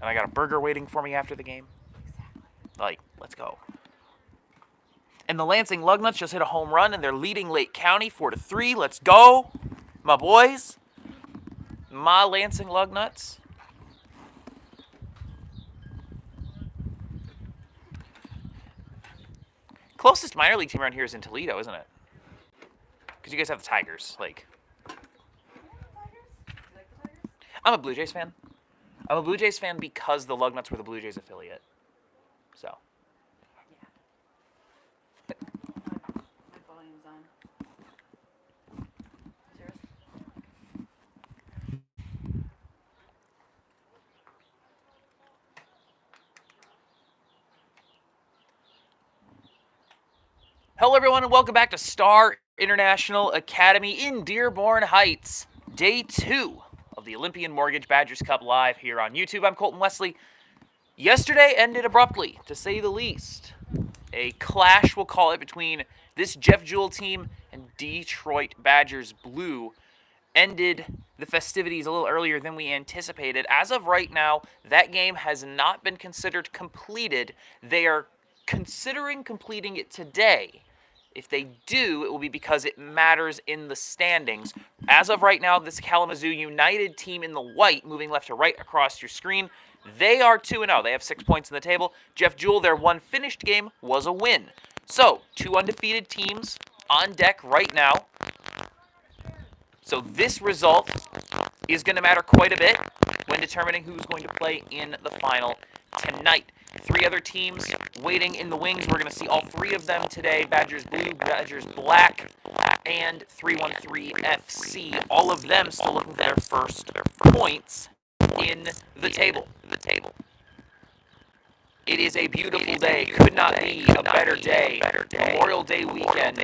And I got a burger waiting for me after the game. Like, let's go. And the Lansing Lugnuts just hit a home run, and they're leading Lake County 4-3. Let's go, my boys. My Lansing Lugnuts. Closest minor league team around here is in Toledo, isn't it? Because you guys have the Tigers. Like, I'm a Blue Jays fan. I'm a Blue Jays fan because the Lugnuts were the Blue Jays affiliate. So. My volume's on. Is yours? Hello, everyone, and welcome back to Star International Academy in Dearborn Heights. Day 2 of the Olympian Mortgage Badgers Cup live here on YouTube. I'm Colton Wesley. Yesterday ended abruptly, to say the least. A clash, we'll call it, between this JEUL team and Detroit Badgers Blue ended the festivities a little earlier than we anticipated. As of right now, that game has not been considered completed. They are considering completing it today. If they do, it will be because it matters in the standings. As of right now, this Kalamazoo United team in the white, moving left to right across your screen, they are 2-0. They have 6 points in the table. JEUL, their one finished game, was a win. So, 2 undefeated teams on deck right now. So this result is going to matter quite a bit when determining who's going to play in the final tonight. 3 other teams waiting in the wings. We're going to see all 3 of them today. Badgers Blue, Badgers Black, and 313 FC. All of them still looking for their first points in the table. It is a beautiful day. Could not be a better day. Memorial Day weekend.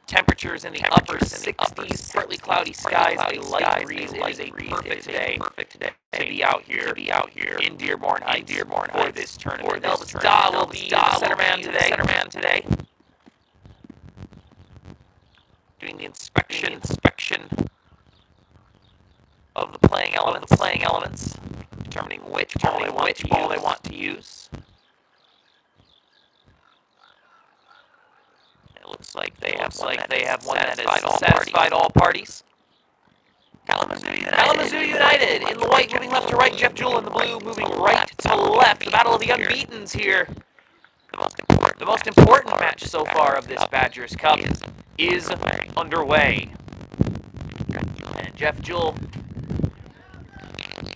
Temperatures in the upper 60s, partly cloudy skies, a light breeze. It is a perfect day to be out here in Dearborn Heights for this tournament. Elvis Da will be the centerman today. Doing the inspection of the playing elements, determining which ball they want to use. It looks like they have one that has satisfied all parties. Kalamazoo United in the white moving left to right. JEUL in the blue moving right to left. The battle of the unbeatens here. The most important match so far of this Badgers Cup is underway. And JEUL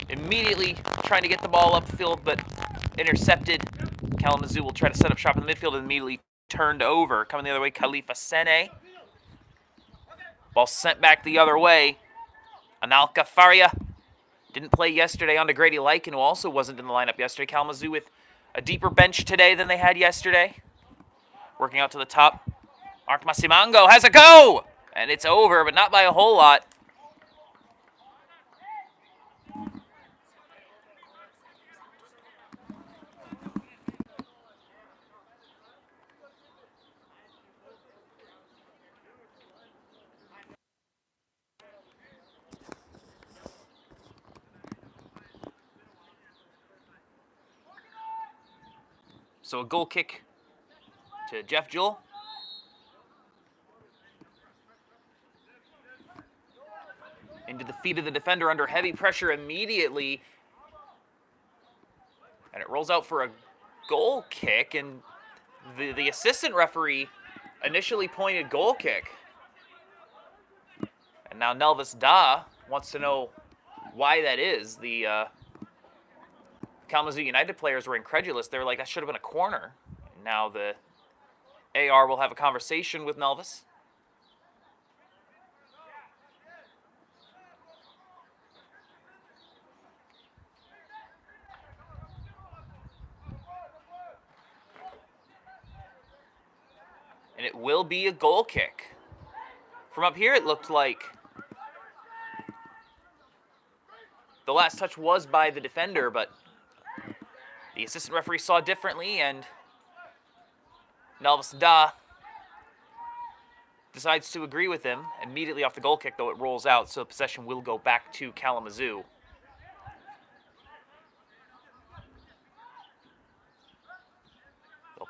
immediately trying to get the ball upfield, but intercepted. Kalamazoo will try to set up shop in the midfield and immediately turned over. Coming the other way, Khalifa Sene. Ball sent back the other way. Analka Faria didn't play yesterday on to Grady Lycan, who also wasn't in the lineup yesterday. Kalamazoo with a deeper bench today than they had yesterday. Working out to the top. Mark Masimango has a go! And it's over, but not by a whole lot. So a goal kick to JEUL. Into the feet of the defender under heavy pressure immediately. And it rolls out for a goal kick, and the assistant referee initially pointed goal kick. And now Nelvis Da wants to know why that is. The Kalamazoo United players were incredulous. They were like, that should have been a corner. And now the AR will have a conversation with Nelvis. And it will be a goal kick. From up here, it looked like the last touch was by the defender, but the assistant referee saw differently, and Nelvis Da decides to agree with him. Immediately off the goal kick, though, it rolls out, so possession will go back to Kalamazoo.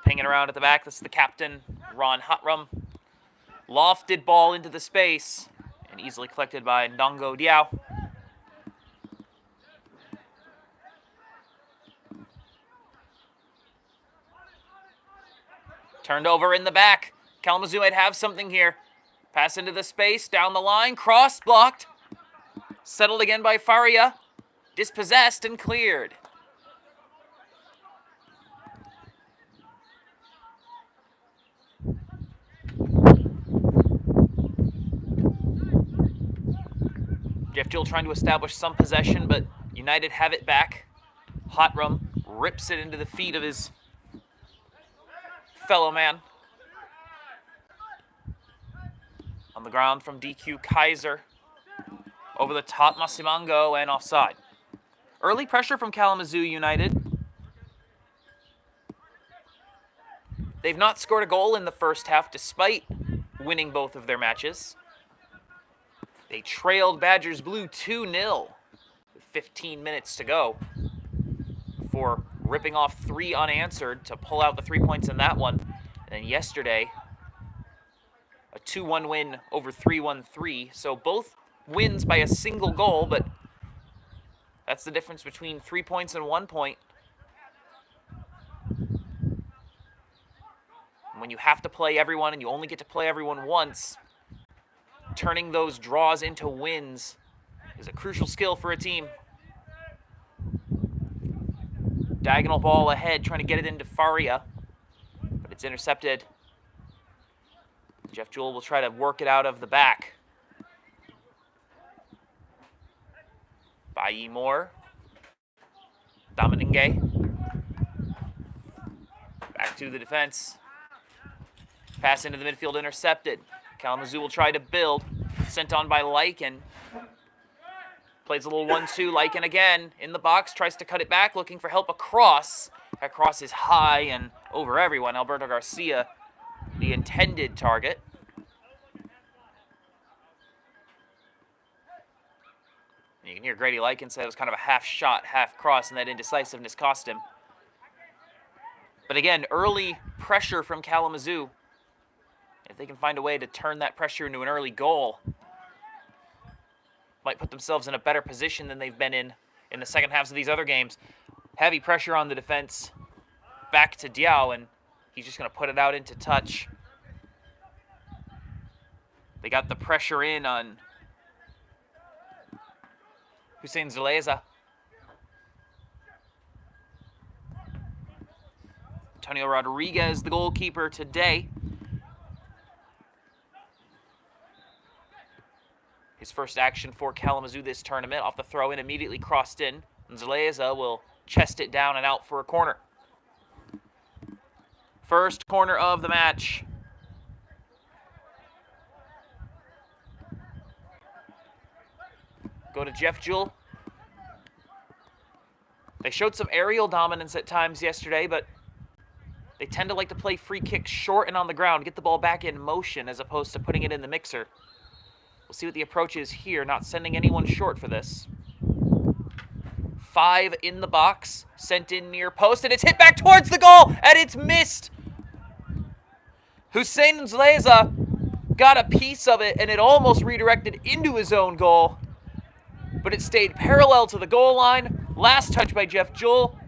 Pinging around at the back. This is the captain, Ron Hotrum. Lofted ball into the space and easily collected by Ndongo Diao. Turned over in the back. Kalamazoo might have something here. Pass into the space, down the line, cross, blocked. Settled again by Faria. Dispossessed and cleared. JEUL trying to establish some possession, but United have it back. Hotrum rips it into the feet of his fellow man. On the ground from DQ Kaiser. Over the top, Masimango, and offside. Early pressure from Kalamazoo United. They've not scored a goal in the first half, despite winning both of their matches. They trailed Badgers Blue 2-0 with 15 minutes to go before ripping off 3 unanswered to pull out the 3 points in that one. And then yesterday, a 2-1 win over 3-1-3. So both wins by a single goal, but that's the difference between 3 points and 1 point. When you have to play everyone and you only get to play everyone once, turning those draws into wins is a crucial skill for a team. Diagonal ball ahead, trying to get it into Faria, but it's intercepted. JEUL will try to work it out of the back. Bayi Moore. Domingue. Back to the defense. Pass into the midfield, intercepted. Kalamazoo will try to build. Sent on by Lycan. Plays a little 1-2. Lycan again in the box. Tries to cut it back, looking for help across. That cross is high and over everyone. Alberto Garcia, the intended target. You can hear Grady Lycan say it was kind of a half shot, half cross, and that indecisiveness cost him. But again, early pressure from Kalamazoo. If they can find a way to turn that pressure into an early goal, might put themselves in a better position than they've been in the second halves of these other games. Heavy pressure on the defense. Back to Diao, and he's just going to put it out into touch. They got the pressure in on Hussein Zuleza. Antonio Rodriguez, the goalkeeper today. His first action for Kalamazoo this tournament. Off the throw-in, immediately crossed in. And Zuleza will chest it down and out for a corner. First corner of the match. Go to JEUL. They showed some aerial dominance at times yesterday, but they tend to like to play free kicks short and on the ground, get the ball back in motion as opposed to putting it in the mixer. We'll see what the approach is here, not sending anyone short for this. 5 in the box, sent in near post, and it's hit back towards the goal, and it's missed. Hussein Zuleza got a piece of it, and it almost redirected into his own goal. But it stayed parallel to the goal line. Last touch by JEUL,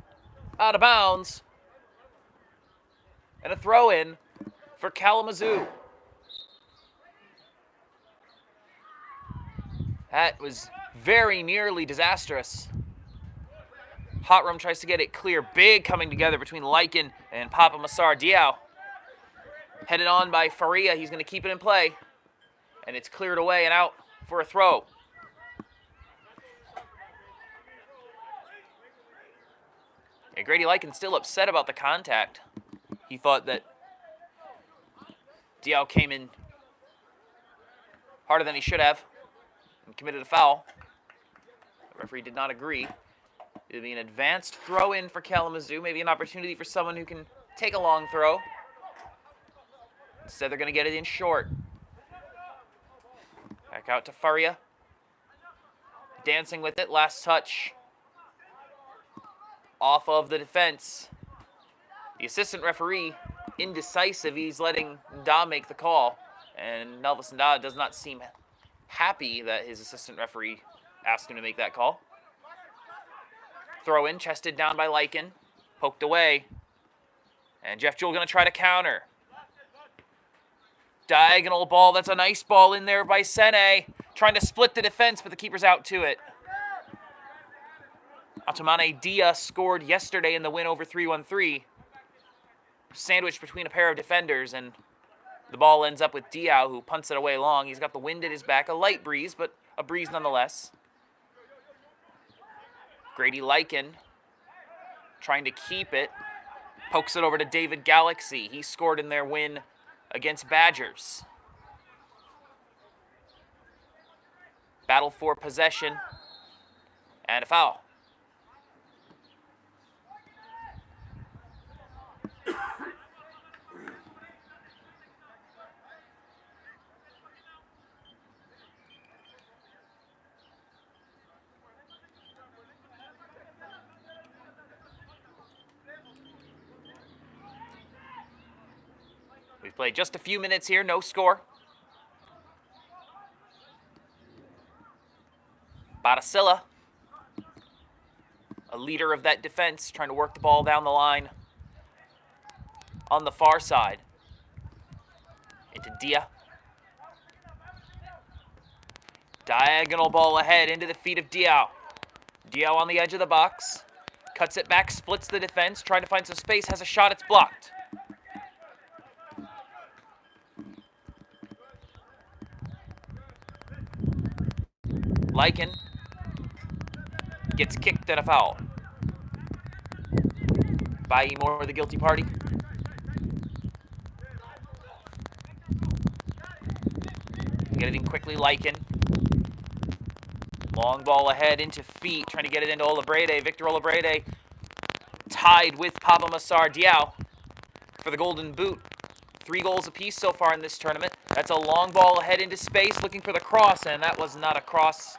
out of bounds. And a throw-in for Kalamazoo. That was very nearly disastrous. Hotrum tries to get it clear. Big coming together between Lycan and Papa Masar Diao. Headed on by Faria. He's going to keep it in play. And it's cleared away and out for a throw. And Grady Lycan still upset about the contact. He thought that Diao came in harder than he should have and committed a foul. The referee did not agree. It'll be an advanced throw-in for Kalamazoo. Maybe an opportunity for someone who can take a long throw. Instead, they're going to get it in short. Back out to Faria. Dancing with it. Last touch. Off of the defense. The assistant referee indecisive. He's letting Da make the call, and Nelvis Da does not seem happy that his assistant referee asked him to make that call. Throw in, chested down by Lycan, poked away, and Jeff JEUL going to try to counter. Diagonal ball, that's a nice ball in there by Sene, trying to split the defense, but the keeper's out to it. Atumane Dia scored yesterday in the win over 3-1-3. Sandwiched between a pair of defenders, and the ball ends up with Diao, who punts it away long. He's got the wind at his back, a light breeze, but a breeze nonetheless. Grady Lycan trying to keep it. Pokes it over to David Galaxy. He scored in their win against Badgers. Battle for possession. And a foul. We've played just a few minutes here, no score. Baracilla, a leader of that defense, trying to work the ball down the line on the far side. Into Dia. Diagonal ball ahead into the feet of Diao. Diao on the edge of the box. Cuts it back, splits the defense, trying to find some space, has a shot, it's blocked. Lycan gets kicked at a foul. Bayi Moore, the guilty party. Get it in quickly, Lycan. Long ball ahead into feet, trying to get it into Olabrede. Victor Olabrede tied with Papa Massar Diao for the Golden Boot. 3 goals apiece so far in this tournament. That's a long ball ahead into space, looking for the cross, and that was not a cross.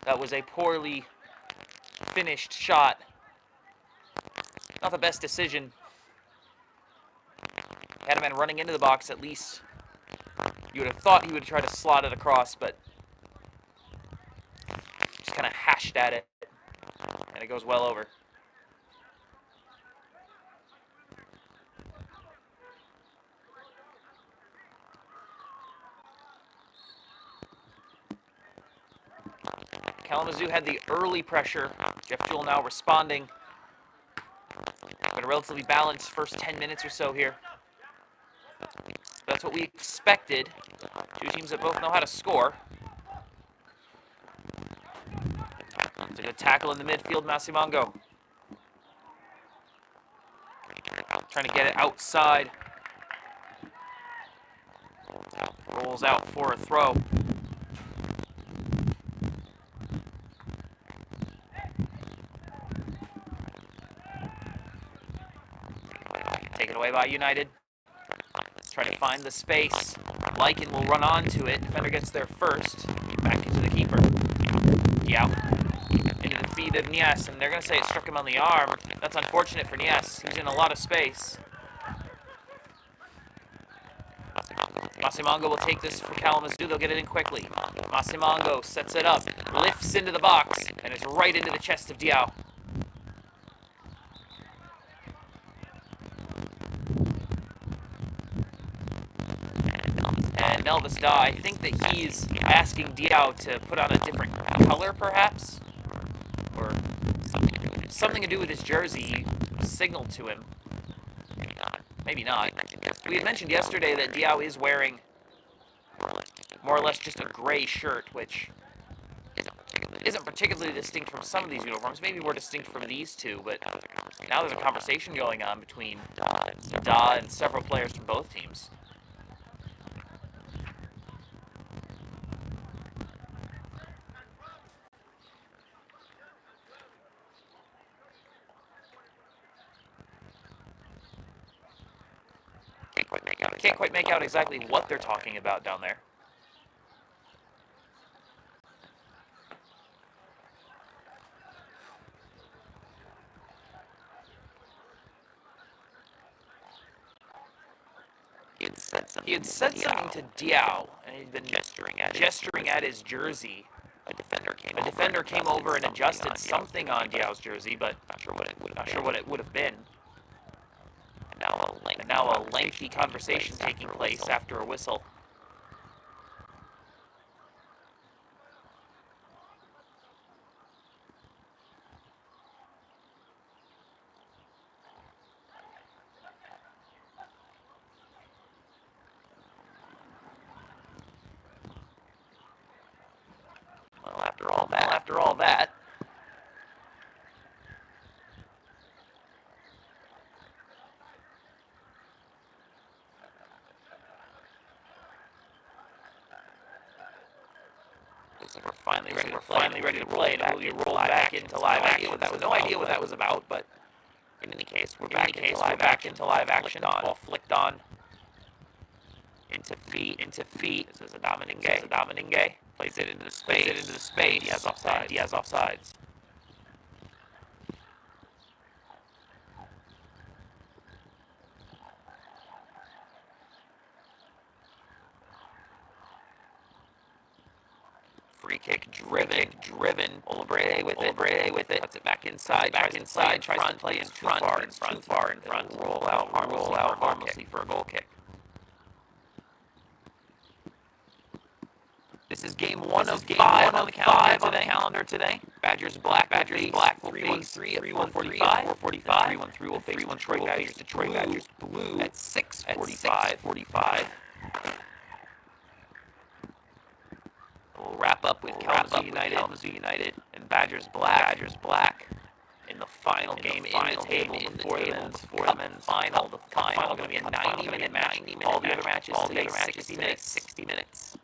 That was a poorly finished shot. Not the best decision. Had a man running into the box at least. You would have thought he would try to slot it across, but just kind of hashed at it, and it goes well over. Kalamazoo had the early pressure. Jeff JEUL now responding. But a relatively balanced first 10 minutes or so here. That's what we expected. Two teams that both know how to score. It's a good tackle in the midfield, Masimango. Trying to get it outside. Rolls out for a throw. Taken away by United. Try to find the space. Lycan will run onto it. Defender gets there first. Back into the keeper. Yeah. Into the feet of Nias, and they're going to say it struck him on the arm. That's unfortunate for Nias. He's in a lot of space. Masimango will take this for Kalamazoo. They'll get it in quickly. Masimango sets it up, lifts into the box, and it's right into the chest of Diao. And Nelvis Da, I think that he's asking Diao to put on a different color, perhaps? Or something to do with his jersey. He signaled to him. Maybe not. We had mentioned yesterday that Diao is wearing more or less just a gray shirt, which isn't particularly distinct from some of these uniforms. Maybe more distinct from these two, but now there's a conversation going on between Da and several players from both teams. Can't quite make out exactly what they're talking about down there. He had said something to Diao, and he'd been gesturing at his jersey. A defender came over and adjusted something on Diao's jersey, but not sure what it would have been. And now a lengthy conversation taking place after a whistle. Well, after all that, we're finally ready to play, and we rolled back into live action. No idea what that was about, but in any case, we're back into live action. Ball flicked on into feet. This is a Domingue. Plays it into the space. He has offsides. Free kick driven. Olabrede with it. Puts it back inside. Tries to play in front. Roll out harmlessly for a goal kick. This is game 1 of 5 on the calendar today. Badgers black. 3-1-3 at 4:45. 3-1-3 will face Detroit Badgers blue at 6:45. We'll wrap up with Kalamazoo United and Badgers black in the final game in the table before the men's final. The final going to be a 90-minute match. All the other matches today 60 minutes.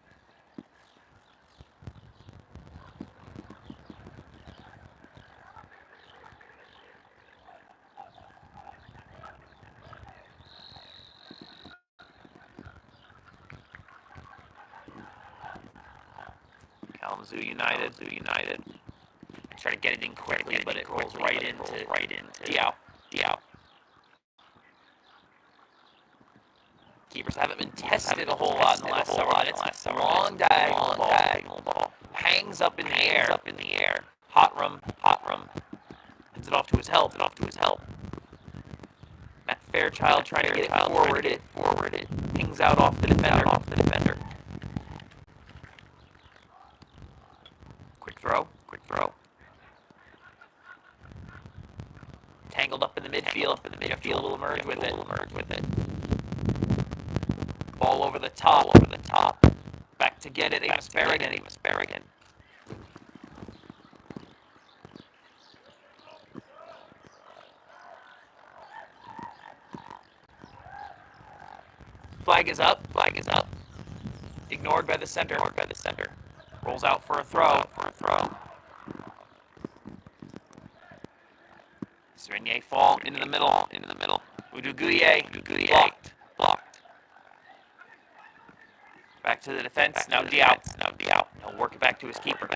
Kalamazoo United. Try to get it in quickly, but it rolls right into Diao. Keepers haven't been tested a whole lot in the last several minutes. Long diagonal ball. Hangs up in the air. Hotrum. Hands it off to his help. Matt Fairchild trying to get it forward. It pings out off the defender. Quick throw. Tangled up in the midfield. Will emerge with it. Ball over the top. Back to get it. Amos Berrigan. Flag is up. Ignored by the center. Rolls out for a throw. Serenier fall into the middle. Uduguye blocked. Back to the defense. Now Diao. He'll work it back to his keeper.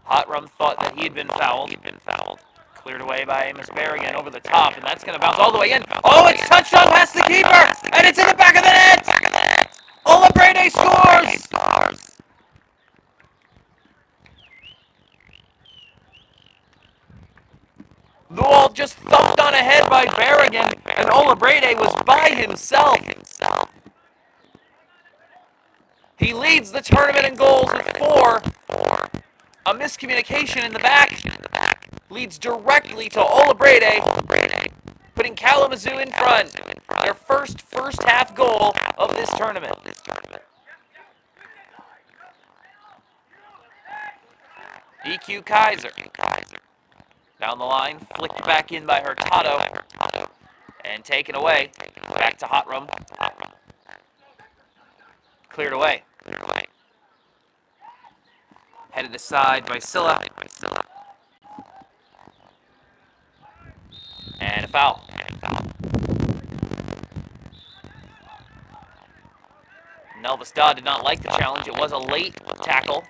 Hotrum thought that he had been fouled. Cleared away by Amos Berrigan over the top, and that's going to bounce all the way in. Oh, it's touched on past the keeper, and it's in the back of the net. Olabrede scores. The ball just thumped on ahead by Berrigan, and Olabrede was by himself. He leads the tournament in goals with 4. A miscommunication in the back leads directly to Olabrede, putting Kalamazoo in front. Their first half goal of this tournament. EQ Kaiser. Down the line, flicked back in by Hurtado, and taken away. Back to Hotrum. Cleared away. Headed aside by Silla. Elvis Dodd did not like the challenge. It was a late tackle.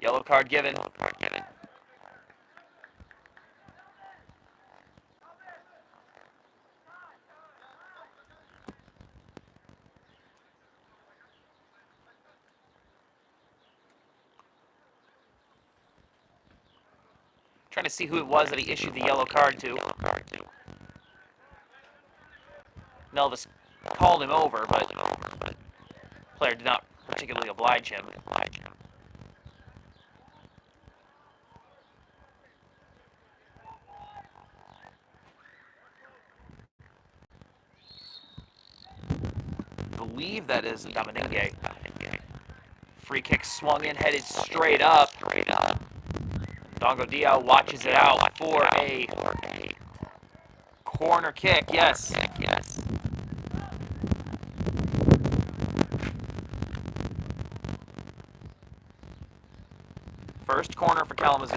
Yellow card given. Trying to see who it was that he issued the yellow card to. Elvis called him over, but the player did not particularly oblige him. I believe that is Domingue. Free kick swung in, headed straight up. Dongo Diao watches it out for a corner kick. Yes. First corner for Kalamazoo.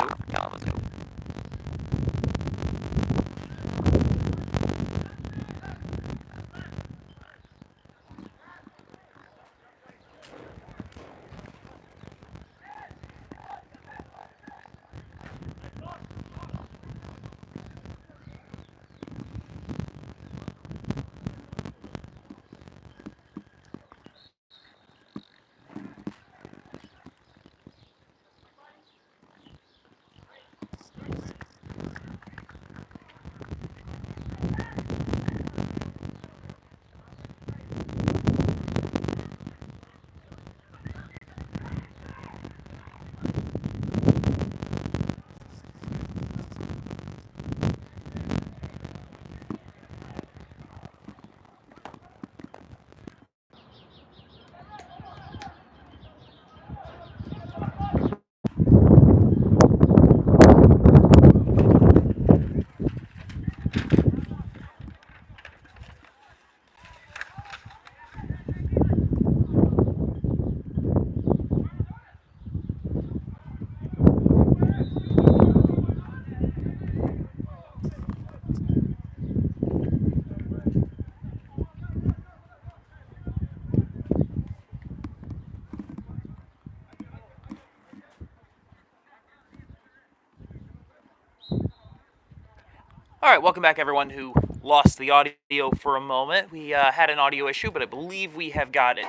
All right, welcome back, everyone who lost the audio for a moment. We had an audio issue, but I believe we have got it.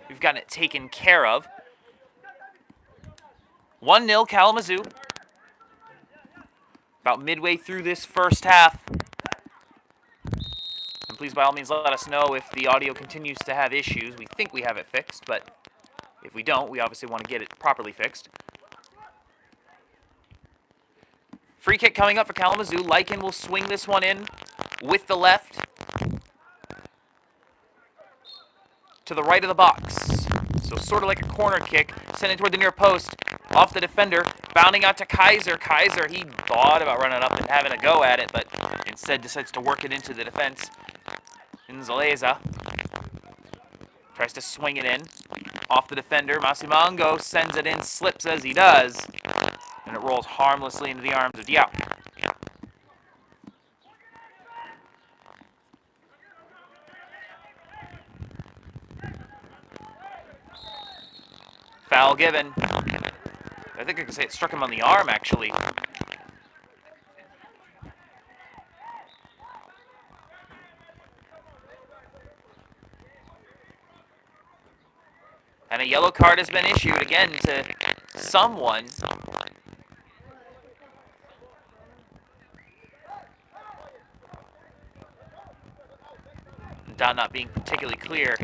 We've gotten it taken care of. 1-0 Kalamazoo. About midway through this first half. And please, by all means, let us know if the audio continues to have issues. We think we have it fixed, but if we don't, we obviously want to get it properly fixed. Free kick coming up for Kalamazoo. Lycan will swing this one in with the left to the right of the box. So sort of like a corner kick, sending toward the near post, off the defender, bounding out to Kaiser. Kaiser, he thought about running up and having a go at it, but instead decides to work it into the defense. Inzaleza tries to swing it in, off the defender. Masimango sends it in, slips as he does, and it rolls harmlessly into the arms of Diao. Foul given. I think I can say it struck him on the arm, actually. And a yellow card has been issued again to someone. Don not being particularly clear.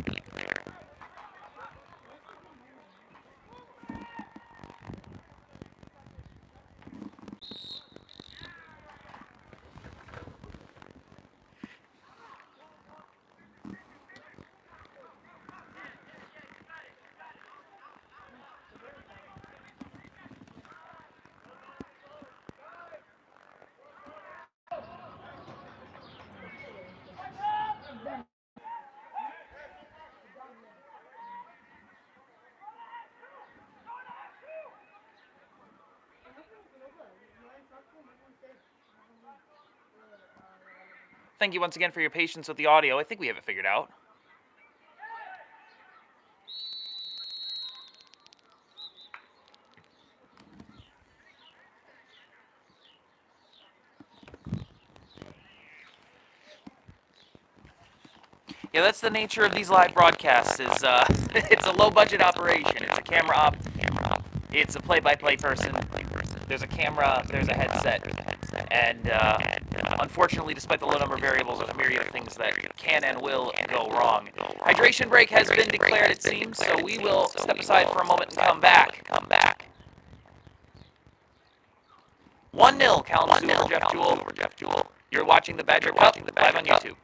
thank you once again for your patience with the audio. I think we have it figured out. Yeah, that's the nature of these live broadcasts. Is it's a low-budget operation. It's a camera op. It's a play-by-play person. There's a camera. There's a headset. And unfortunately, despite the low number of variables, there's a myriad of things that can and will go wrong. Hydration break has been declared, it seems, so we will step aside for a moment and come back. 1-0 Kalamazoo over Jeff JEUL. You're watching the Badger Cup live on YouTube.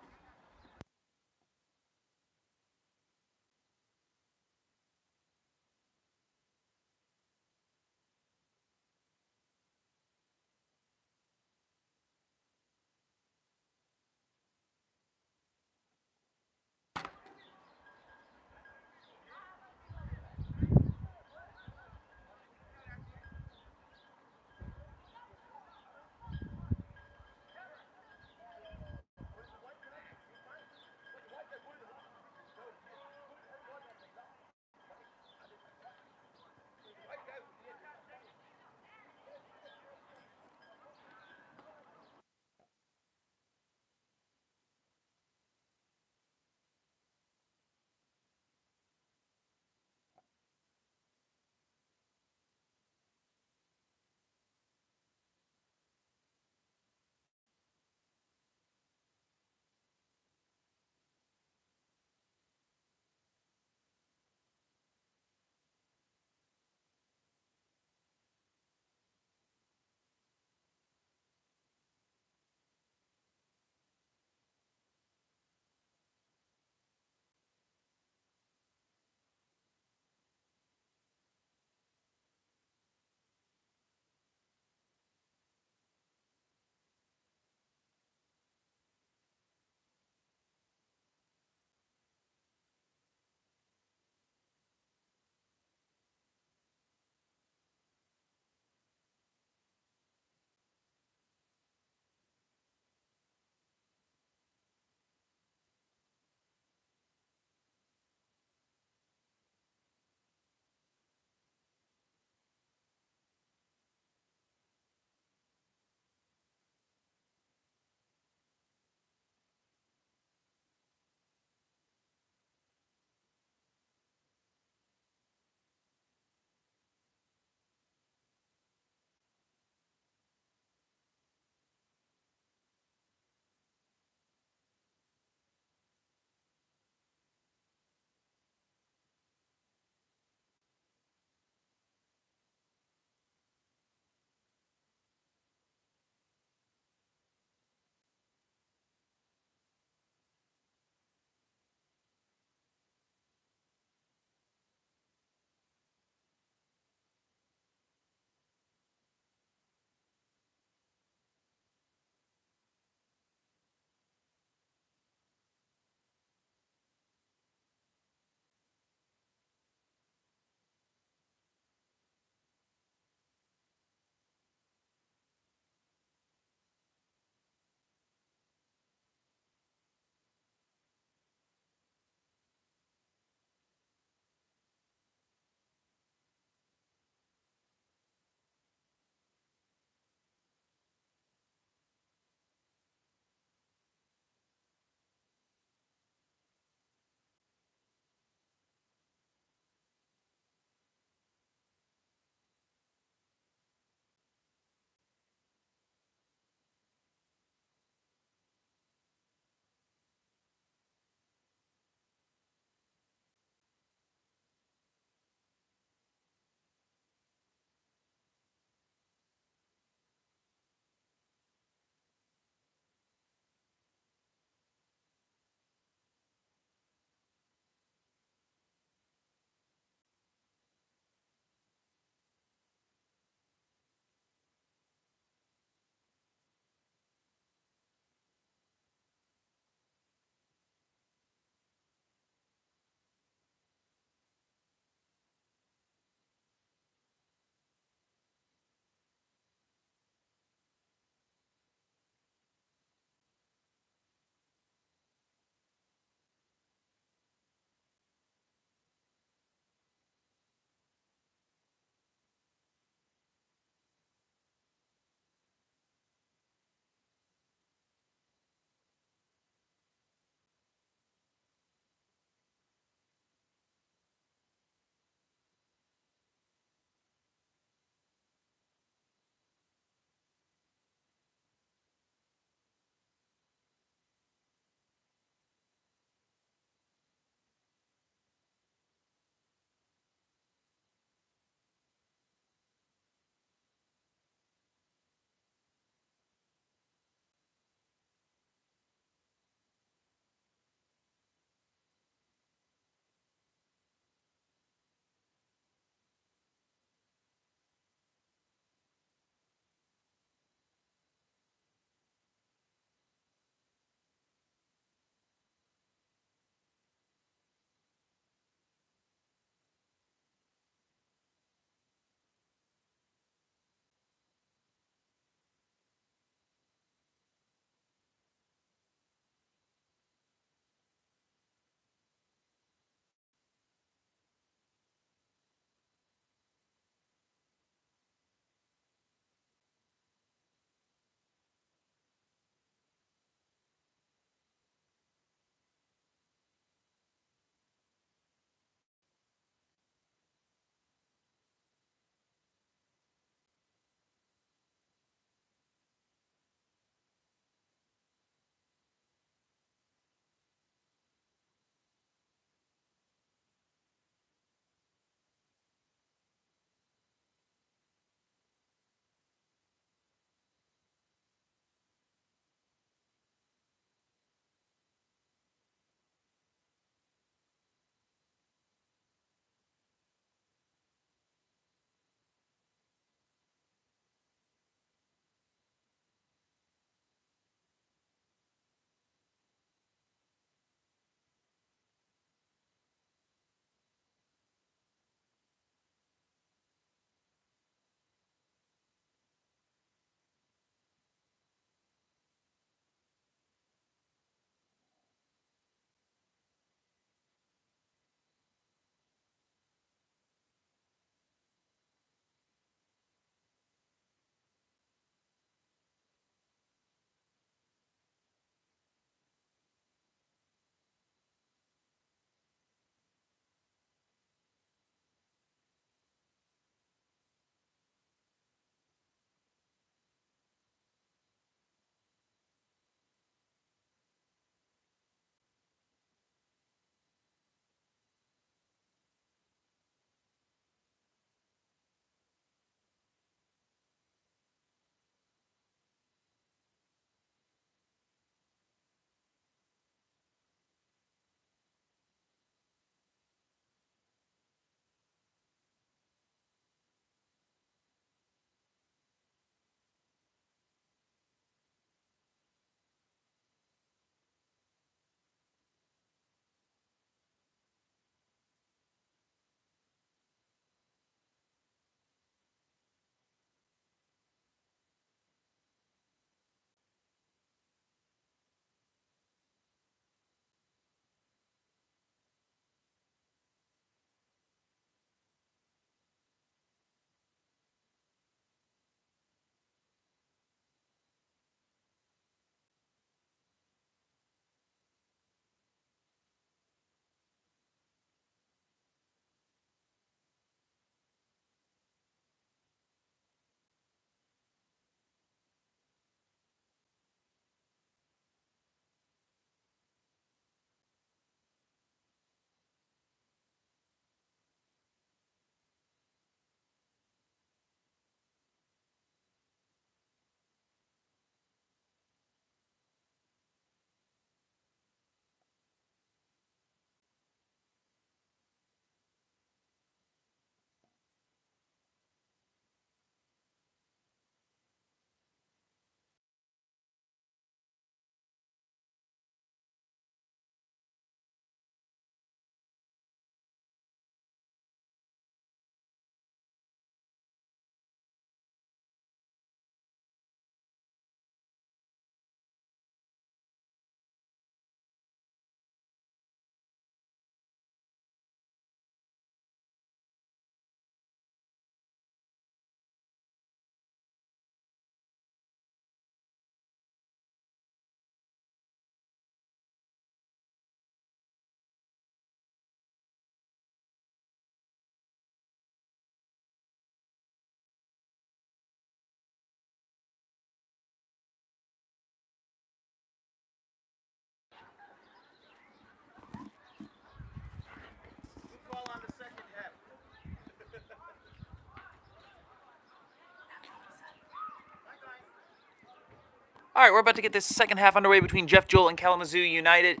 All right, we're about to get this second half underway between JEUF and Kalamazoo United.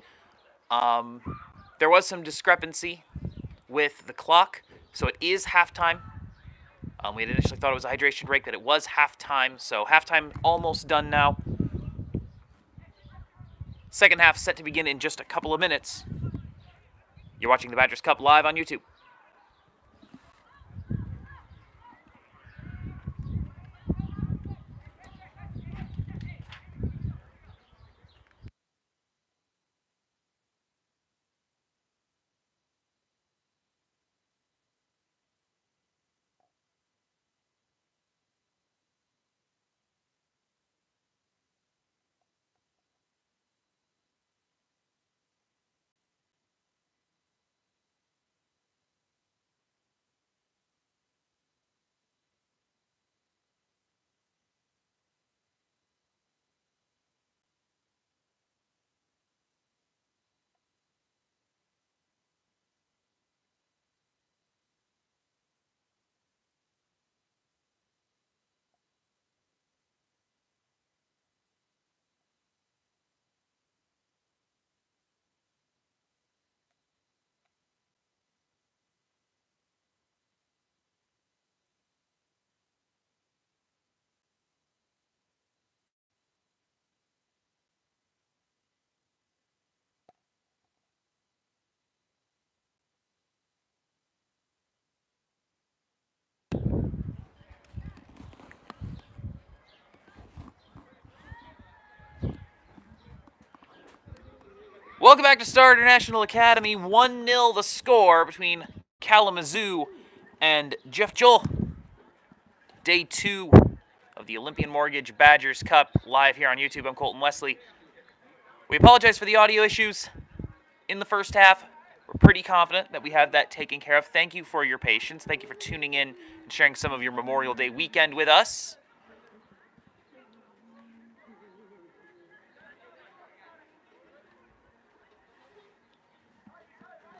There was some discrepancy with the clock, so it is halftime. We had initially thought it was a hydration break, but it was halftime, so halftime almost done now. Second half set to begin in just a couple of minutes. You're watching the Badgers Cup live on YouTube. Welcome back to Star International Academy. 1-0 the score between Kalamazoo and JEUF. Day 2 of the Olympian Mortgage Badgers Cup live here on YouTube. I'm Colton Wesley. We apologize for the audio issues in the first half. We're pretty confident that we have that taken care of. Thank you for your patience. Thank you for tuning in and sharing some of your Memorial Day weekend with us.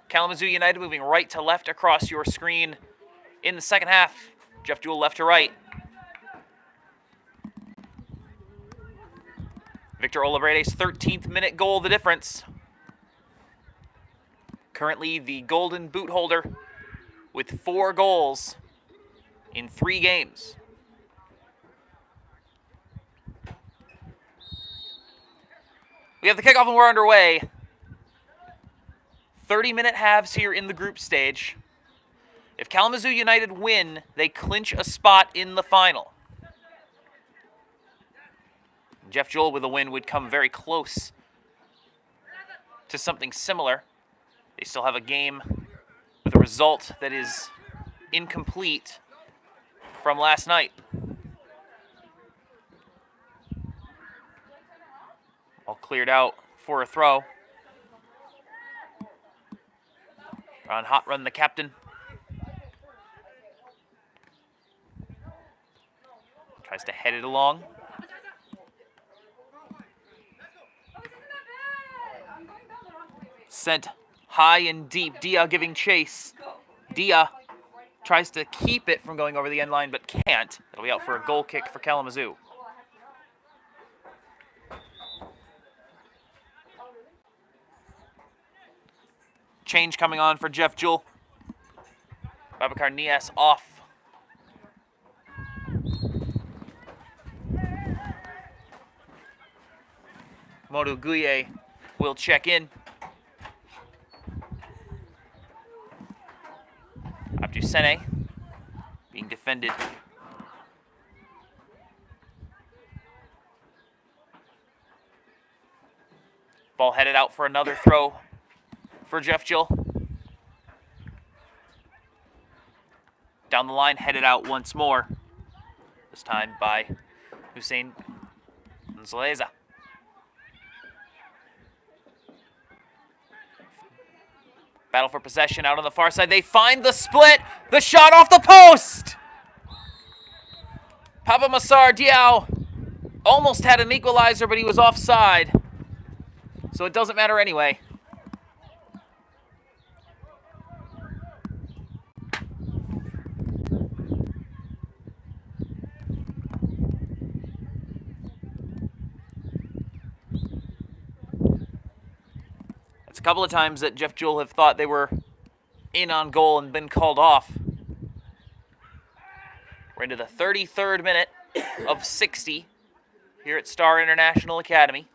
Kalamazoo United moving right to left across your screen in the second half. JEUL left to right. Victor Olabrede's 13th minute goal, the difference. Currently the golden boot holder with 4 goals in 3 games. We have the kickoff and we're underway. 30-minute halves here in the group stage. If Kalamazoo United win, they clinch a spot in the final. JEUL with a win would come very close to something similar. They still have a game with a result that is incomplete from last night. All cleared out for a throw. On hot run, the captain. Tries to head it along. Sent high and deep. Dia giving chase. Dia tries to keep it from going over the end line, but can't. It'll be out for a goal kick for Kalamazoo. Change coming on for JEUL. Babacar Nias off. Modu Guye will check in. Abdu Sene being defended. Ball headed out for another throw for JEUL. Down the line, headed out once more. This time by Hussein Nzaleza. Battle for possession out on the far side. They find the split. The shot off the post. Papa Masar Diao almost had an equalizer, but he was offside. So it doesn't matter anyway. It's a couple of times that JEUL have thought they were in on goal and been called off. We're into the 33rd minute of 60 here at Star International Academy.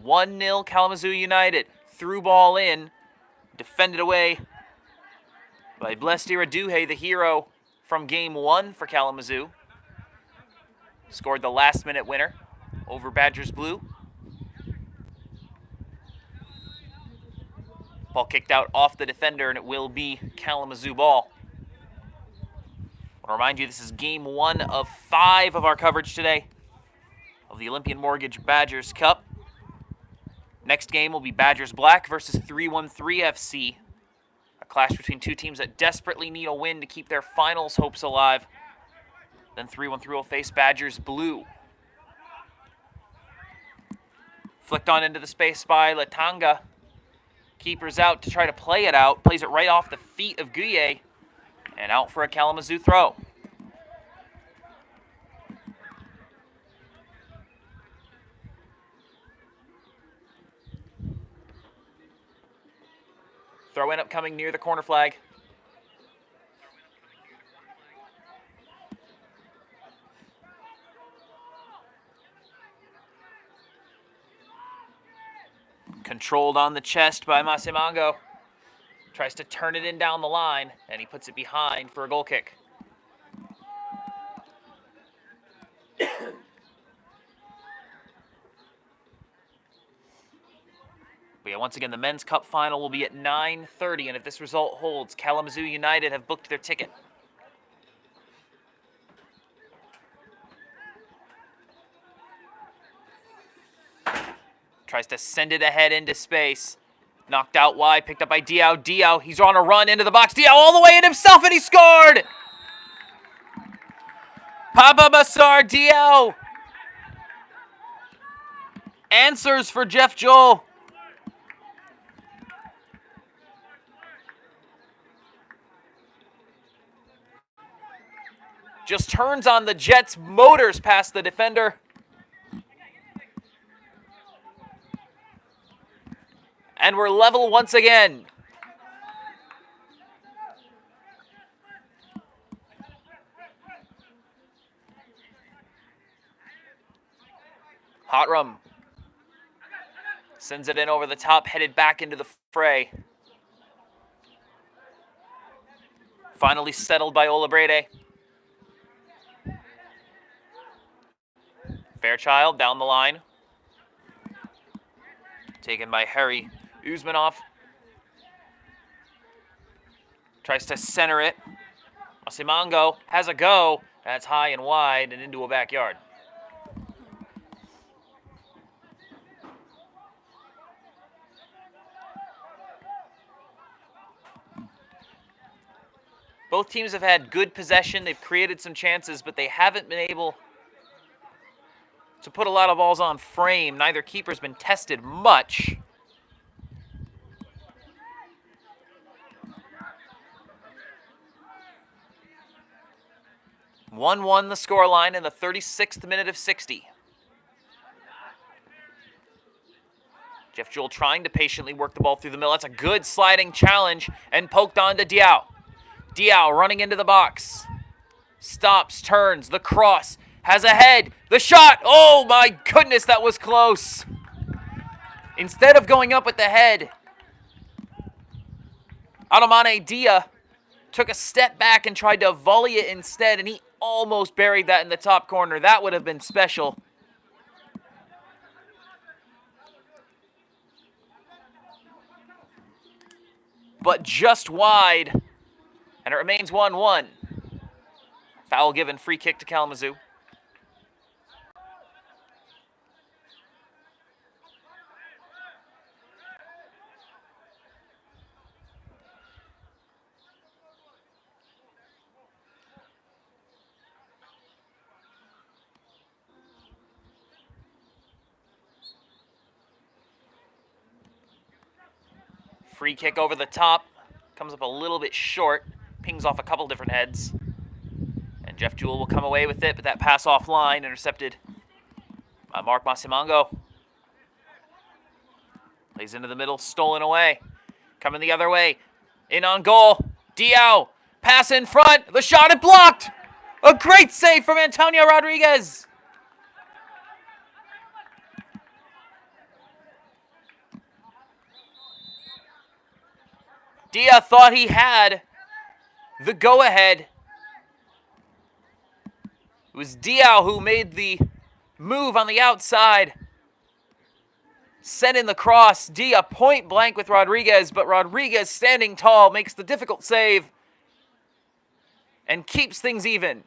1-0 Kalamazoo United. Through ball in. Defended away by Blesti Raduhe, the hero from Game 1 for Kalamazoo. Scored the last-minute winner over Badgers Blue. Ball kicked out off the defender, and it will be Kalamazoo ball. I want to remind you, this is Game 1 of 5 of our coverage today of the Olympian Mortgage Badgers Cup. Next game will be Badgers Black versus 313 FC. A clash between two teams that desperately need a win to keep their finals hopes alive. Then 313 will face Badgers Blue. Flicked on into the space by Latanga. Keeper's out to try to play it out. Plays it right off the feet of Guye. And out for a Kalamazoo throw. Throw in upcoming near the corner flag. Controlled on the chest by Masimango. Tries to turn it in down the line, and he puts it behind for a goal kick. But yeah, once again, the men's cup final will be at 9:30, and if this result holds, Kalamazoo United have booked their ticket. Tries to send it ahead into space. Knocked out wide, picked up by Diao. Diao, he's on a run into the box. Diao all the way in himself, and he scored! Papa Basar Diao answers for JEUL. Just turns on the Jets' motors past the defender. And we're level once again. Hotram sends it in over the top, headed back into the fray. Finally settled by Olabrede. Fairchild down the line. Taken by Harry Uzmanov. Tries to center it. Masimango has a go. That's high and wide and into a backyard. Both teams have had good possession. They've created some chances, but they haven't been able to put a lot of balls on frame. Neither keeper's been tested much. (1-1) the scoreline in the 36th minute of 60. JEUL trying to patiently work the ball through the middle. That's a good sliding challenge and poked on to Diao. Diao running into the box. Stops, turns, the cross, has a head, the shot. Oh my goodness, that was close. Instead of going up with the head, Adomane Dia took a step back and tried to volley it instead, and he almost buried that in the top corner. That would have been special. But just wide, and it remains 1-1. Foul given, free kick to Kalamazoo. Free kick over the top. Comes up a little bit short. Pings off a couple different heads. And JEUL will come away with it, but that pass offline, intercepted by Mark Masimango. Plays into the middle, stolen away. Coming the other way. In on goal. Diao. Pass in front. The shot is blocked. A great save from Antonio Rodriguez. Dia thought he had the go-ahead. It was Diao who made the move on the outside. Sent in the cross. Dia point blank with Rodriguez, but Rodriguez standing tall makes the difficult save and keeps things even.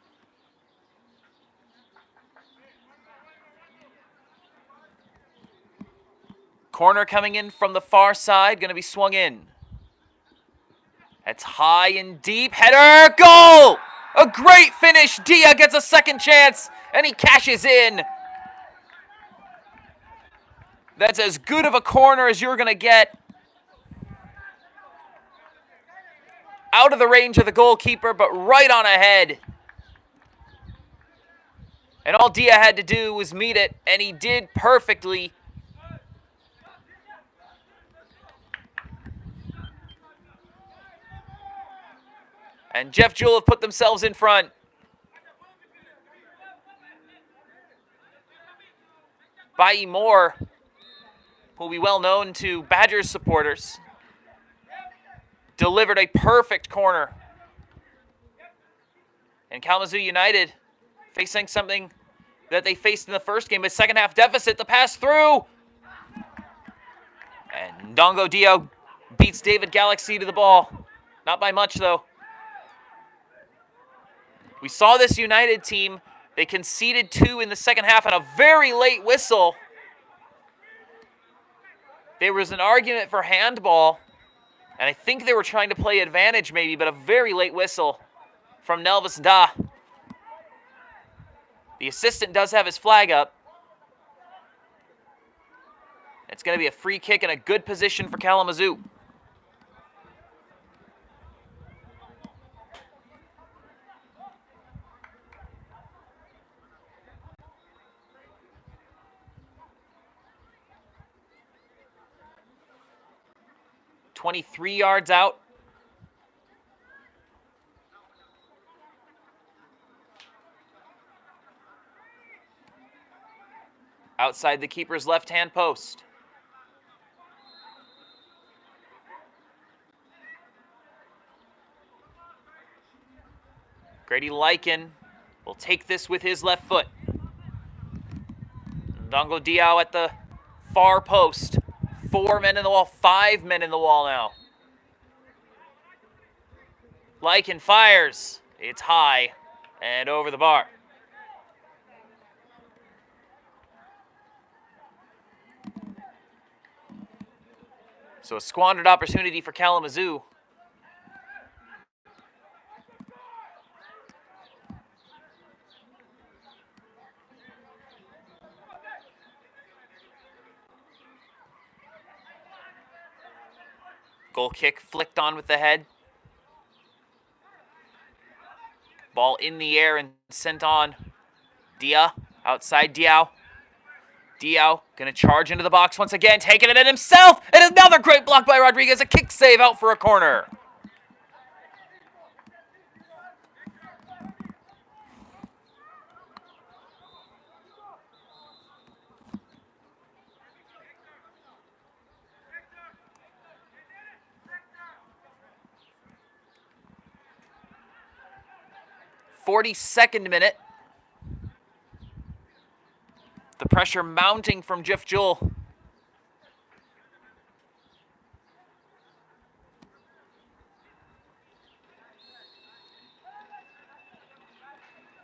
Corner coming in from the far side, going to be swung in. That's high and deep. Header, goal! A great finish. Dia gets a second chance, and he cashes in. That's as good of a corner as you're going to get. Out of the range of the goalkeeper, but right on ahead. And all Dia had to do was meet it, and he did perfectly. And JEUF have put themselves in front. Bai Moore, who will be well known to Badgers supporters, delivered a perfect corner. And Kalamazoo United facing something that they faced in the first game, a second half deficit, the pass through. And Ndongo Dio beats David Galaxy to the ball. Not by much, though. We saw this United team. They conceded 2 in the second half on a very late whistle. There was an argument for handball, and I think they were trying to play advantage maybe, but a very late whistle from Nelvis Da. The assistant does have his flag up. It's going to be a free kick in a good position for Kalamazoo. "23 yards out. Outside the keeper's left-hand post. Grady Lycan will take this with his left foot. Ndongo Diao at the far post. 4 men in the wall, 5 men in the wall now. Lycan fires. It's high and over the bar. So a squandered opportunity for Kalamazoo. Goal kick flicked on with the head. Ball in the air and sent on. Dia, outside Diao. Diao going to charge into the box once again, taking it in himself. And another great block by Rodriguez. A kick save out for a corner. "42nd minute. The pressure mounting from JEUL.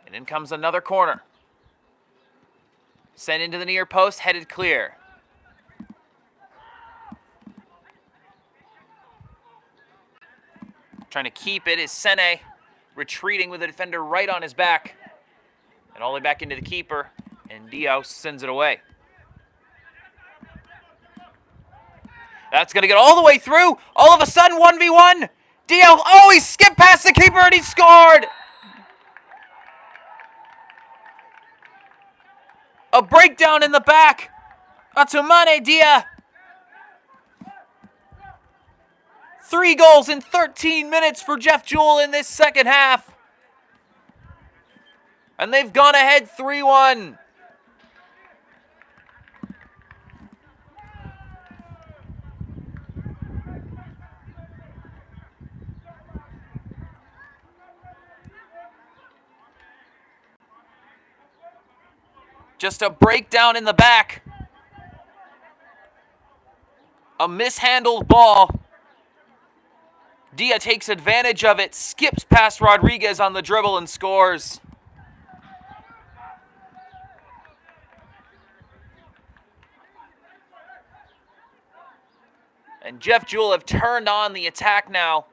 And in comes another corner. Sent into the near post, headed clear. Trying to keep it is Sene, retreating with the defender right on his back. And all the way back into the keeper. And Dio sends it away. That's going to get all the way through. All of a sudden, 1v1. Dio, oh, he skipped past the keeper and he scored. A breakdown in the back. Atumane Dia. 3 goals in 13 minutes for JEUL in this second half. And they've gone ahead 3-1. Just a breakdown in the back. A mishandled ball. Dia takes advantage of it, skips past Rodriguez on the dribble and scores. And JEUL have turned on the attack now,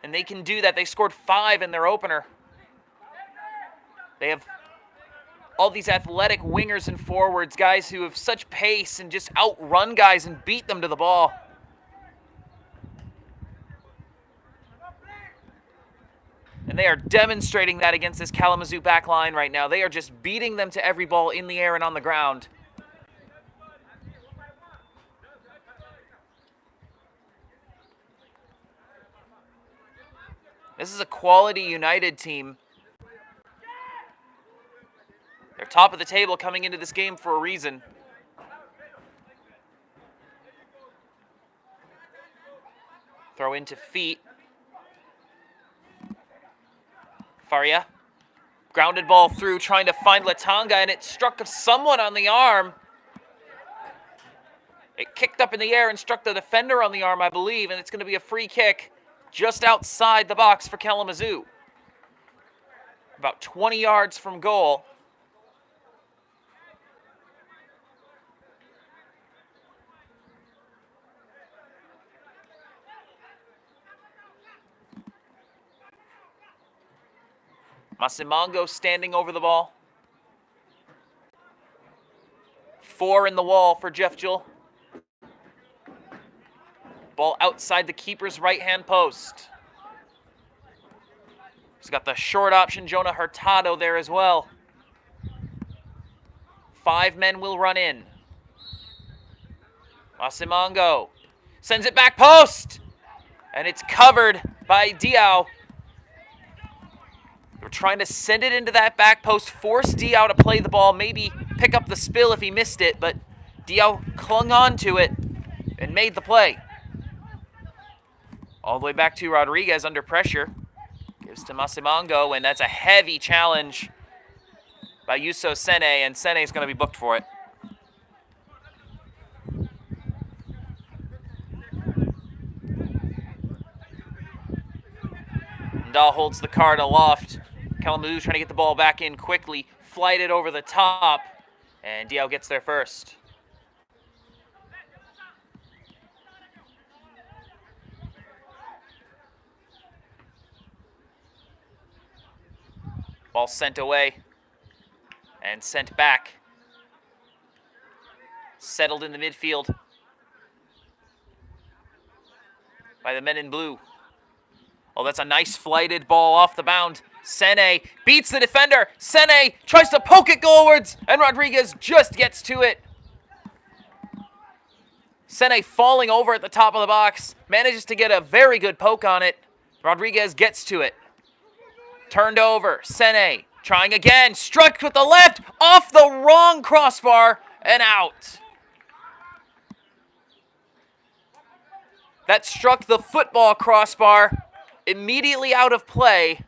and they can do that. They scored 5 in their opener. They have all these athletic wingers and forwards, guys who have such pace and just outrun guys and beat them to the ball. And they are demonstrating that against this Kalamazoo back line right now. They are just beating them to every ball in the air and on the ground. This is a quality United team. They're top of the table coming into this game for a reason. Throw into feet. Faria. Grounded ball through, trying to find Latanga, and it struck someone on the arm. It kicked up in the air and struck the defender on the arm, I believe, and it's going to be a free kick just outside the box for Kalamazoo. About 20 yards from goal. Masimango standing over the ball. 4 in the wall for JEUL. Ball outside the keeper's right-hand post. He's got the short option, Jonah Hurtado, there as well. 5 men will run in. Masimango sends it back post. And it's covered by Diao. They're trying to send it into that back post, force Diao to play the ball, maybe pick up the spill if he missed it, but Diao clung on to it and made the play. All the way back to Rodriguez under pressure. Gives to Masimango, and that's a heavy challenge by Yuso Sene, and Sene's going to be booked for it. Ndal holds the card aloft. Kalamazoo trying to get the ball back in quickly, flight it over the top, and Diao gets there first. Ball sent away and sent back. Settled in the midfield by the men in blue. Oh, that's a nice flighted ball off the bound. Sene beats the defender. Sene tries to poke it goalwards, and Rodriguez just gets to it. Sene falling over at the top of the box, manages to get a very good poke on it. Rodriguez gets to it. Turned over. Sene trying again. Struck with the left, off the wrong crossbar, and out. That struck the football crossbar, immediately out of play.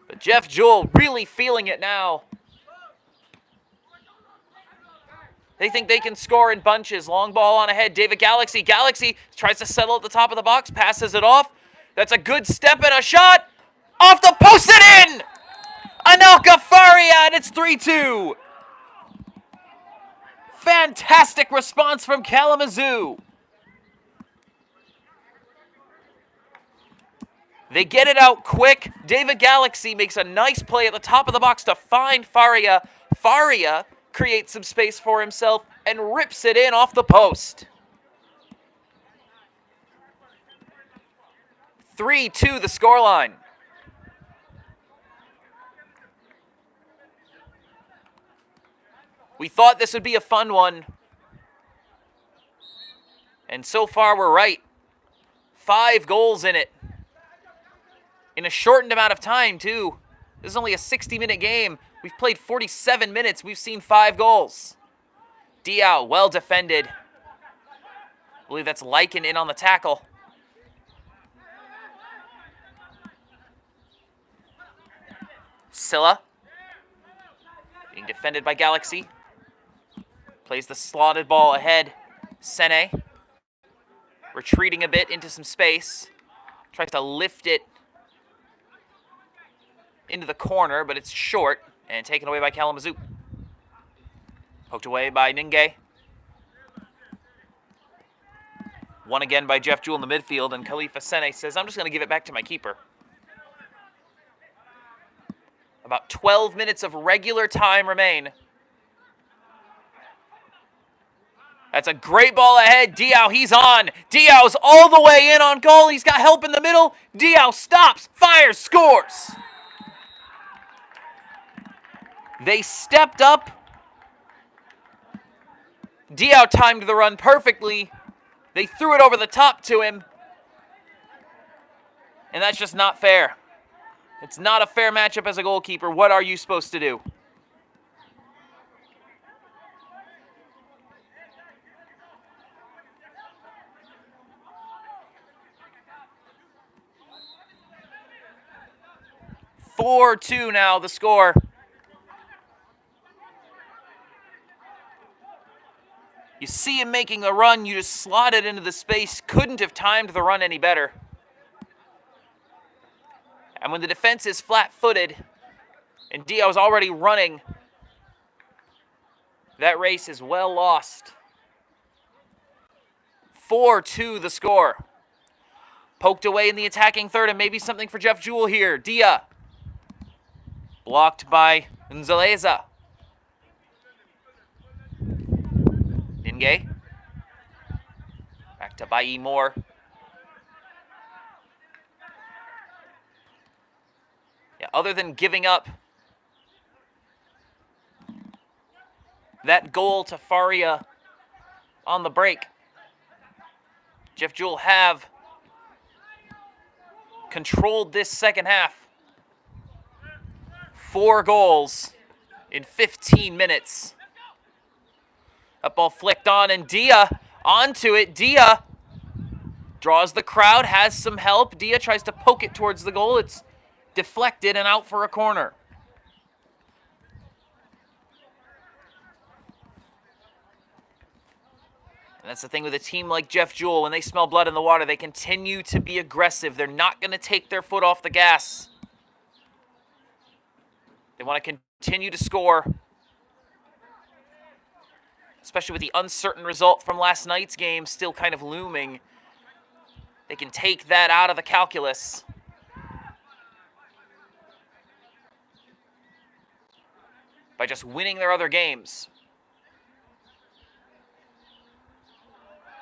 But JEUL really feeling it now. They think they can score in bunches. Long ball on ahead. David Galaxy. Galaxy tries to settle at the top of the box. Passes it off. That's a good step and a shot. Off the post and in! Anelka Faria, and it's 3-2. Fantastic response from Kalamazoo. They get it out quick. David Galaxy makes a nice play at the top of the box to find Faria. Faria creates some space for himself and rips it in off the post. 3-2 the scoreline. We thought this would be a fun one. And so far, we're right. 5 goals in it. In a shortened amount of time, too. This is only a 60-minute game. We've played 47 minutes. We've seen 5 goals. Diao, well defended. I believe that's Lycan in on the tackle. Scylla. Being defended by Galaxy. Plays the slotted ball ahead. Sene. Retreating a bit into some space. Tries to lift it into the corner, but it's short and taken away by Kalamazoo. Poked away by Ninge. Won again by JEUF in the midfield, and Khalifa Sene says, I'm just going to give it back to my keeper. About 12 minutes of regular time remain. That's a great ball ahead. Diao, he's on. Diao's all the way in on goal. He's got help in the middle. Diao stops, fires, scores. They stepped up. Diao timed the run perfectly. They threw it over the top to him. And that's just not fair. It's not a fair matchup as a goalkeeper. What are you supposed to do? (4-2) now, the score. You see him making the run, you just slot it into the space. Couldn't have timed the run any better. And when the defense is flat-footed and Diao's already running, that race is well lost. 4-2 the score. Poked away in the attacking third, and maybe something for JEUL here. Dia. Blocked by Nzaleza. Ninge. Back to Bai Moore. Yeah, other than giving up that goal to Faria on the break, JEUL have controlled this second half. 4 goals in 15 minutes. That ball flicked on, and Dia onto it. Dia draws the crowd, has some help. Dia tries to poke it towards the goal. It's deflected and out for a corner. And that's the thing with a team like JEUL. When they smell blood in the water, they continue to be aggressive. They're not going to take their foot off the gas. They want to continue to score. Especially with the uncertain result from last night's game still kind of looming. They can take that out of the calculus. By just winning their other games.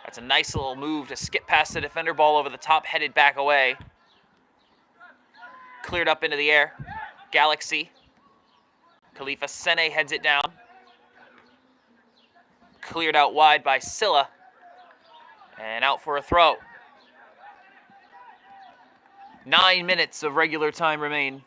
That's a nice little move to skip past the defender, ball over the top, headed back away. Cleared up into the air. Galaxy. Khalifa Sene heads it down. Cleared out wide by Scylla. And out for a throw. 9 minutes of regular time remain.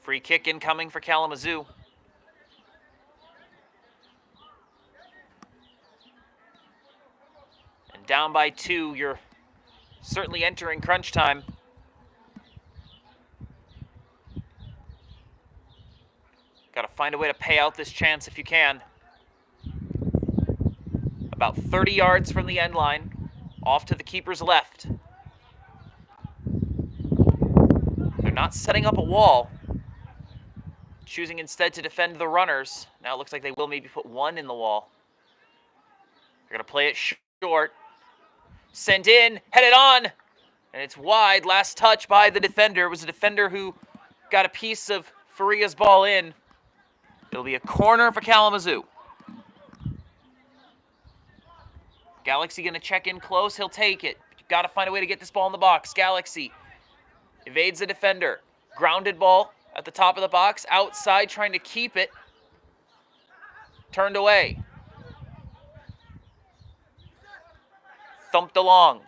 Free kick incoming for Kalamazoo. And down by 2, you're certainly entering crunch time. Got to find a way to pay out this chance if you can. About 30 yards from the end line, off to the keeper's left. They're not setting up a wall. Choosing instead to defend the runners. Now it looks like they will maybe put one in the wall. They're going to play it short. Sent in, headed on. And it's wide. Last touch by the defender. It was a defender who got a piece of Faria's ball in. It'll be a corner for Kalamazoo. Galaxy going to check in close. He'll take it. You've got to find a way to get this ball in the box. Galaxy evades the defender. Grounded ball at the top of the box. Outside trying to keep it. Turned away. Thumped along.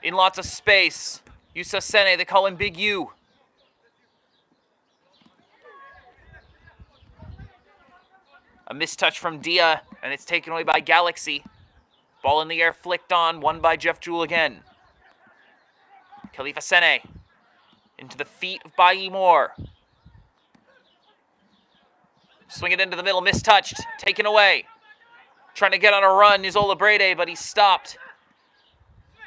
In lots of space. Yusa Sene, they call him Big U. A mistouch from Dia, and it's taken away by Galaxy. Ball in the air, flicked on, won by JEUF again. Khalifa Sene into the feet of Bayi Moore. Swing it into the middle, mistouched, taken away. Trying to get on a run is Olabrede, but he's stopped.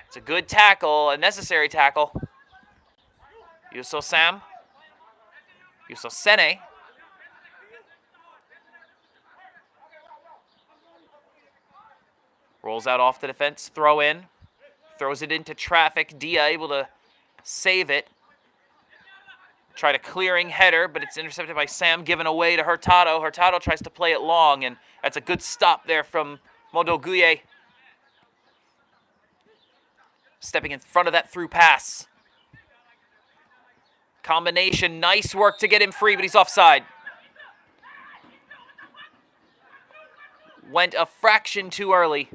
It's a good tackle, a necessary tackle. Yuso Sene. Rolls out off the defense, throw in. Throws it into traffic. Dia able to save it. Tried a clearing header, but it's intercepted by Sam, given away to Hurtado. Hurtado tries to play it long, and that's a good stop there from Modoguye. Stepping in front of that through pass. Combination, nice work to get him free, but he's offside. Went a fraction too early.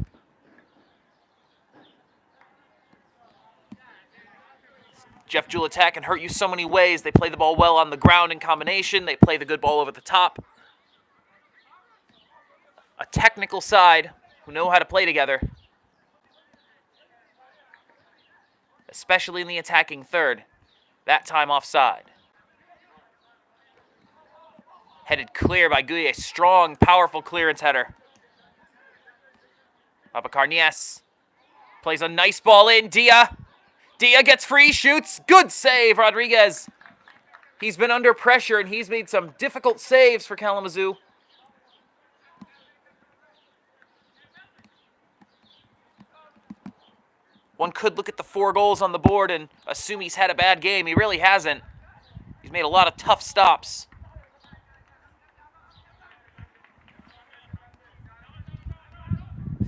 JEUL attack can hurt you so many ways. They play the ball well on the ground in combination. They play the good ball over the top. A technical side who know how to play together. Especially in the attacking third. That time offside. Headed clear by Guye. Strong, powerful clearance header. Abakar Nies plays a nice ball in. Dia gets free, shoots. Good save, Rodriguez. He's been under pressure, and he's made some difficult saves for Kalamazoo. One could look at the 4 goals on the board and assume he's had a bad game. He really hasn't. He's made a lot of tough stops.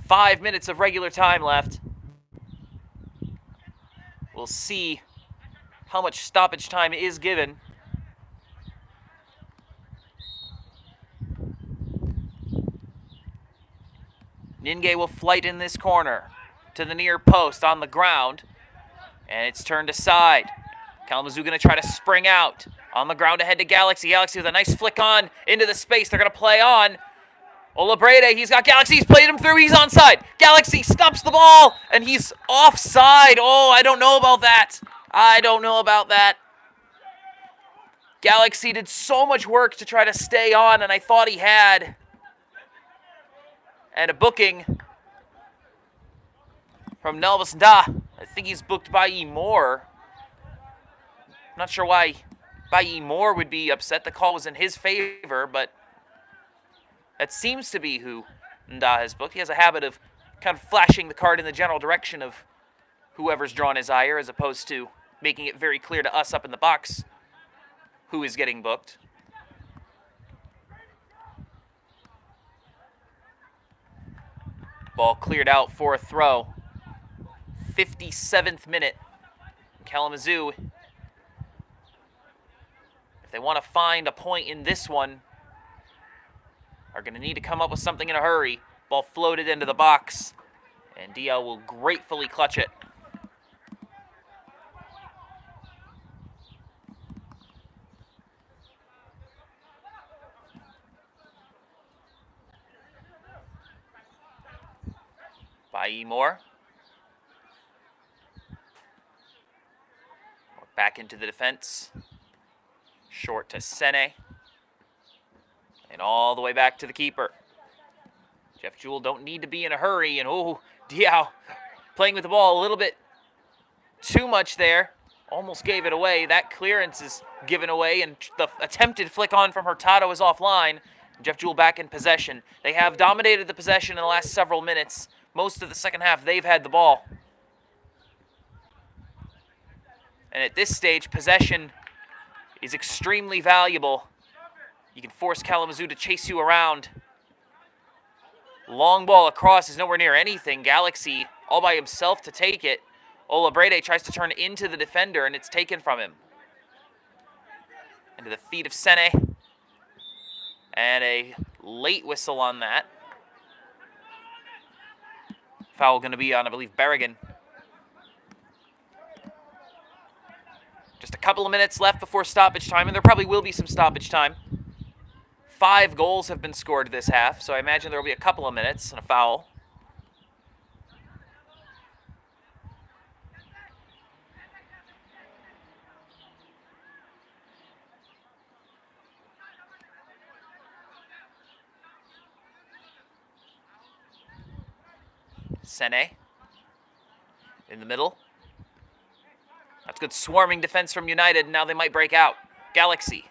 Five minutes of regular time left. We'll see how much stoppage time is given. Ninge will flight in this corner to the near post on the ground, and it's turned aside. Kalamazoo going to try to spring out on the ground ahead to Galaxy. Galaxy with a nice flick on into the space. They're going to play on. Olabrede, he's got Galaxy, he's played him through, he's onside. Galaxy stops the ball, and he's offside. Oh, I don't know about that. Galaxy did so much work to try to stay on, and I thought he had. And a booking from Nelvis Nda. I think he's booked Bayi Moore. I'm not sure why Bayi Moore would be upset. The call was in his favor, but that seems to be who Nda has booked. He has a habit of kind of flashing the card in the general direction of whoever's drawn his ire, as opposed to making it very clear to us up in the box who is getting booked. Ball cleared out for a throw. 57th minute. Kalamazoo, if they want to find a point in this one, are going to need to come up with something in a hurry. Ball floated into the box, and DL will gratefully clutch it. Bayi Moore. Back into the defense. Short to Sene. And all the way back to the keeper. JEUL don't need to be in a hurry. And oh, Diao playing with the ball a little bit too much there. Almost gave it away. That clearance is given away, and the attempted flick on from Hurtado is offline. JEUL back in possession. They have dominated the possession in the last several minutes. Most of the second half, they've had the ball. And at this stage, possession is extremely valuable. You can force Kalamazoo to chase you around. Long ball across is nowhere near anything. Galaxy all by himself to take it. Olabrede tries to turn into the defender, and it's taken from him. Into the feet of Sene. And a late whistle on that. Foul going to be on, I believe, Berrigan. Just a couple of minutes left before stoppage time, and there probably will be some stoppage time. 5 goals have been scored this half, so I imagine there will be a couple of minutes and a foul. Sene in the middle. That's good swarming defense from United. Now they might break out. Galaxy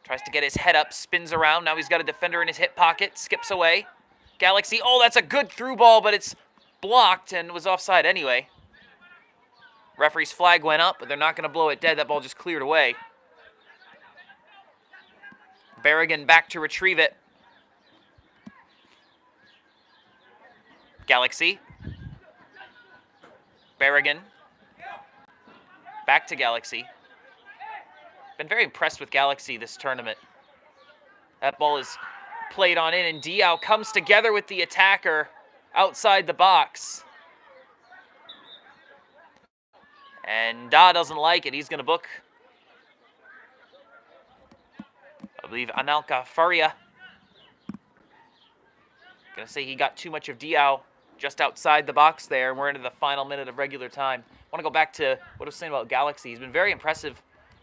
tries to get his head up, spins around. Now he's got a defender in his hip pocket, skips away. Galaxy, oh, that's a good through ball, but it's blocked and was offside anyway. Referee's flag went up, but they're not going to blow it dead. That ball just cleared away. Berrigan back to retrieve it. Galaxy. Berrigan. Back to Galaxy. Been very impressed with Galaxy this tournament. That ball is played on in, and Diao comes together with the attacker outside the box. And Da doesn't like it. He's going to book, I believe, Anelka Faria. Going to say he got too much of Diao just outside the box there, and we're into the final minute of regular time. I want to go back to what I was saying about Galaxy. He's been very impressive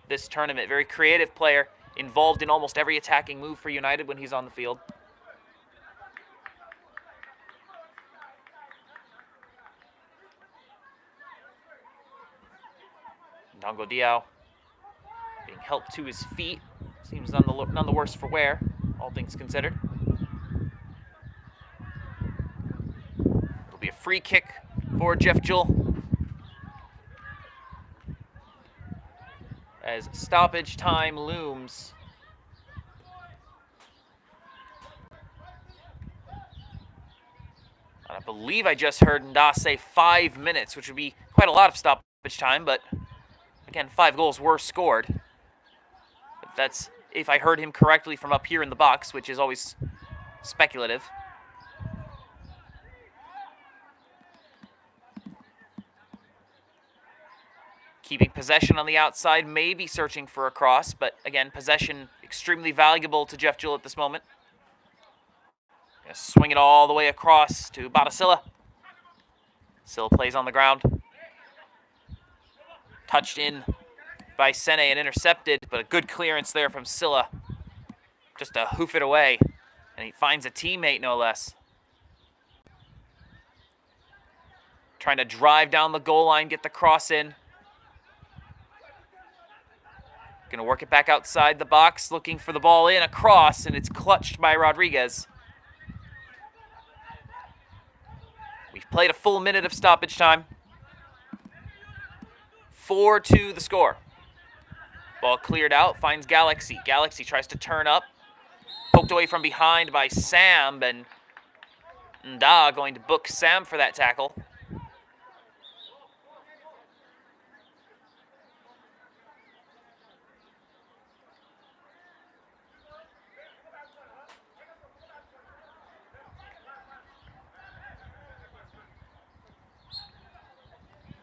this tournament. Very creative player, involved in almost every attacking move for United when he's on the field. Ndongo Diao being helped to his feet. Seems none the worse for wear, all things considered. It'll be a free kick for JEUL. As stoppage time looms. And I believe I just heard Nda say 5 minutes, which would be quite a lot of stoppage time, but again, 5 goals were scored. But that's if I heard him correctly from up here in the box, which is always speculative. Keeping possession on the outside, maybe searching for a cross, but again, possession extremely valuable to JEUL at this moment. Gonna swing it all the way across to Batasilla. Silla plays on the ground. Touched in by Sene and intercepted, but a good clearance there from Silla. Just to hoof it away, and he finds a teammate, no less. Trying to drive down the goal line, get the cross in. Gonna work it back outside the box, looking for the ball in, across, and it's clutched by Rodriguez. We've played a full minute of stoppage time. 4-2 the score. Ball cleared out, finds Galaxy. Galaxy tries to turn up. Poked away from behind by Sam, and Nda going to book Sam for that tackle.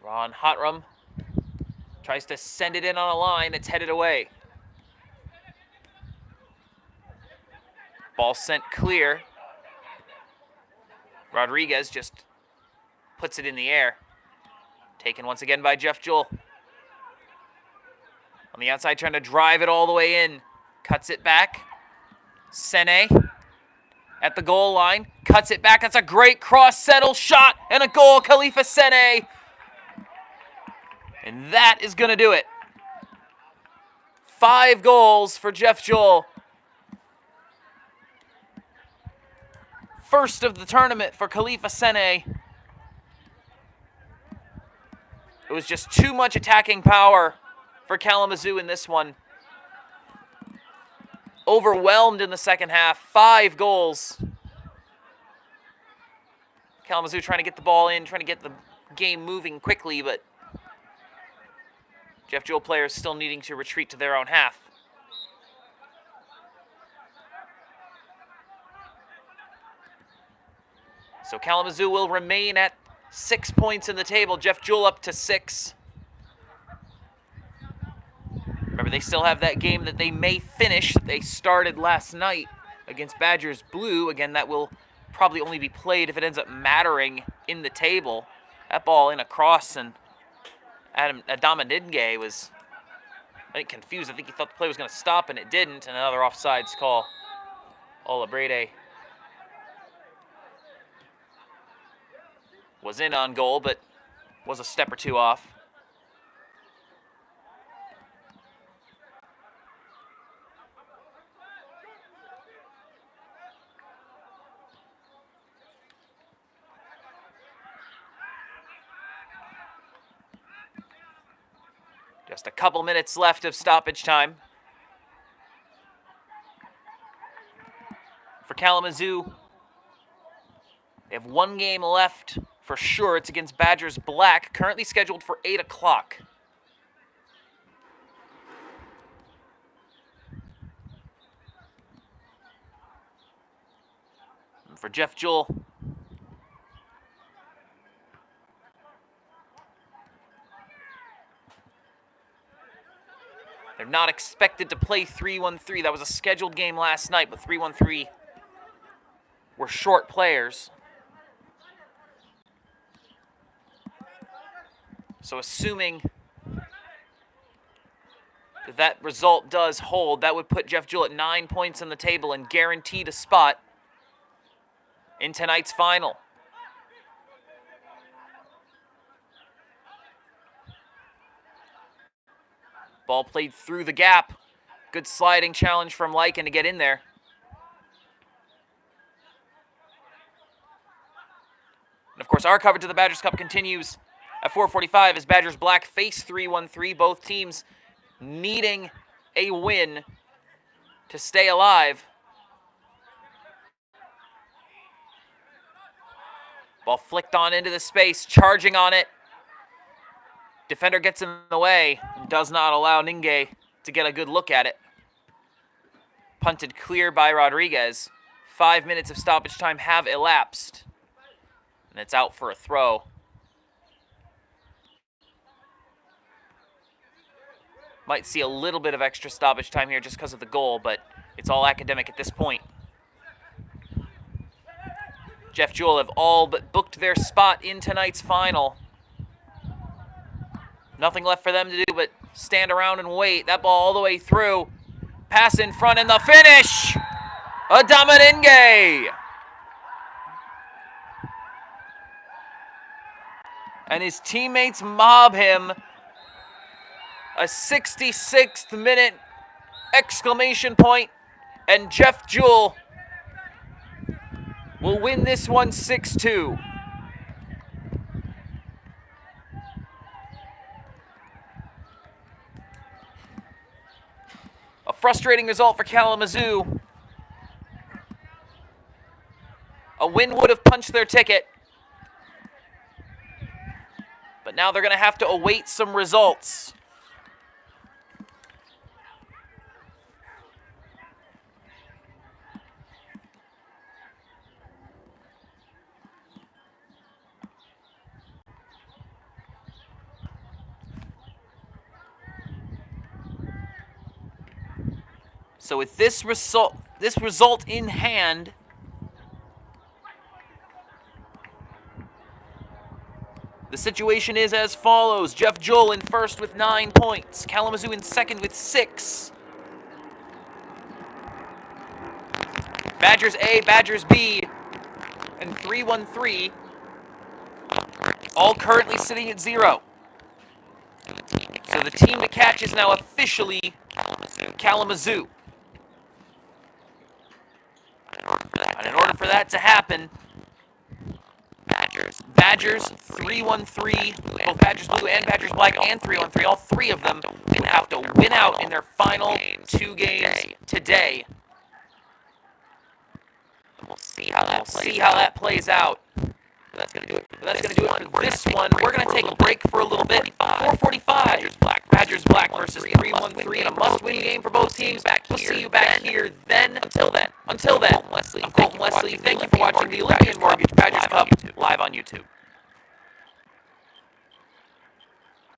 Ron Hotram tries to send it in on a line. It's headed away. Ball sent clear. Rodriguez just puts it in the air. Taken once again by JEUL. On the outside, trying to drive it all the way in. Cuts it back. Sene at the goal line. Cuts it back. That's a great cross, settle shot, and a goal. Khalifa Sene. And that is going to do it. 5 goals for JEUL. First of the tournament for Khalifa Sene. It was just too much attacking power for Kalamazoo in this one. Overwhelmed in the second half. 5 goals. Kalamazoo trying to get the ball in, trying to get the game moving quickly, but JEUL players still needing to retreat to their own half. So Kalamazoo will remain at 6 points in the table. JEUL up to 6. Remember, they still have that game that they may finish that they started last night against Badgers Blue. Again, that will probably only be played if it ends up mattering in the table. That ball in across, and Adama Nidnge was, I think, confused. I think he thought the play was going to stop, and it didn't. And another offsides call. Ola Brede was in on goal, but was a step or two off. Just a couple minutes left of stoppage time. For Kalamazoo, they have 1 game left for sure. It's against Badgers Black, currently scheduled for 8 o'clock. For JEUL, they're not expected to play 3-1-3. That was a scheduled game last night, but 3-1-3 were short players. So assuming that that result does hold, that would put JEUL at 9 points on the table and guaranteed a spot in tonight's final. Ball played through the gap. Good sliding challenge from Lycan to get in there. And of course, our coverage of the Badgers Cup continues at 4:45 as Badgers Black face 3-1-3. Both teams needing a win to stay alive. Ball flicked on into the space, charging on it. Defender gets in the way and does not allow Ninge to get a good look at it. Punted clear by Rodriguez. 5 minutes of stoppage time have elapsed. And it's out for a throw. Might see a little bit of extra stoppage time here just because of the goal, but it's all academic at this point. JEUL have all but booked their spot in tonight's final. Nothing left for them to do but stand around and wait. That ball all the way through. Pass in front and the finish! Adama Nidnge! And his teammates mob him. A 66th minute exclamation point, and JEUL will win this one 6-2. A frustrating result for Kalamazoo. A win would have punched their ticket. But now they're going to have to await some results. So with this result in hand, the situation is as follows. JEUL in first with 9 points. Kalamazoo in second with 6. Badgers A, Badgers B, and 3-1-3 all currently sitting at 0. So the team to catch is now officially Kalamazoo. And in order for that to happen, Badgers 3-1-3, both Badgers Blue and Badgers Black and 3-1-3, all three of them will have to win out in their final 2 games today. We'll see how that plays out. That's going to do it for this one. We're going to take a break for a little bit. 4:45. Badgers Black versus 3-1-3 in a must-win game for both teams. We'll see you back here then. Until then, I'm Colton Wesley. Thank you for watching the Olympian Mortgage Badgers Cup live on YouTube.